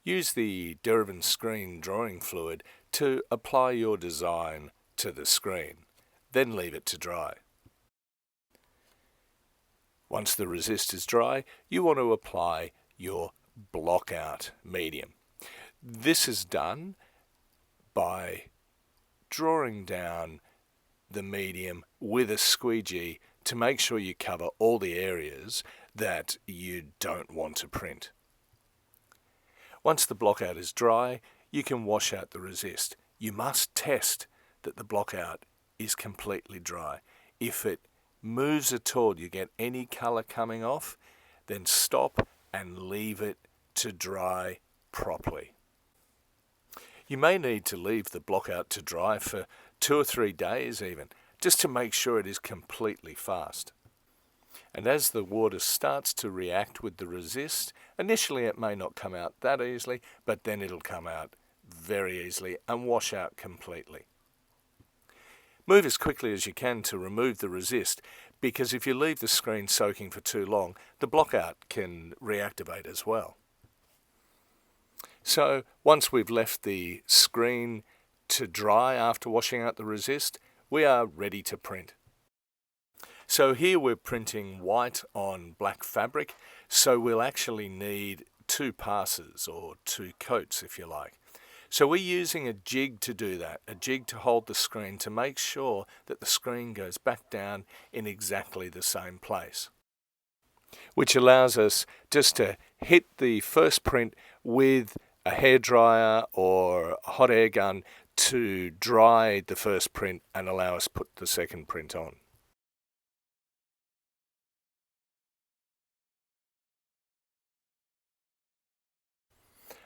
Use the Derivan screen drawing fluid to apply your design to the screen, then leave it to dry. Once the resist is dry, you want to apply your blockout medium. This is done by drawing down the medium with a squeegee to make sure you cover all the areas that you don't want to print. Once the blockout is dry, you can wash out the resist. You must test that the blockout is completely dry. If it moves at all, you get any colour coming off, then stop and leave it to dry properly. You may need to leave the blockout to dry for 2 or 3 days even, just to make sure it is completely fast. And as the water starts to react with the resist, initially it may not come out that easily, but then it'll come out very easily and wash out completely. Move as quickly as you can to remove the resist, because if you leave the screen soaking for too long, the blockout can reactivate as well. So once we've left the screen to dry after washing out the resist, we are ready to print. So here we're printing white on black fabric, so we'll actually need 2 passes, or 2 coats if you like. So we're using a jig to do that, a jig to hold the screen to make sure that the screen goes back down in exactly the same place, which allows us just to hit the first print with a hairdryer or a hot air gun to dry the first print and allow us to put the second print on.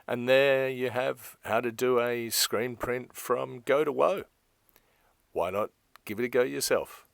And there you have how to do a screen print from go to woe. Why not give it a go yourself?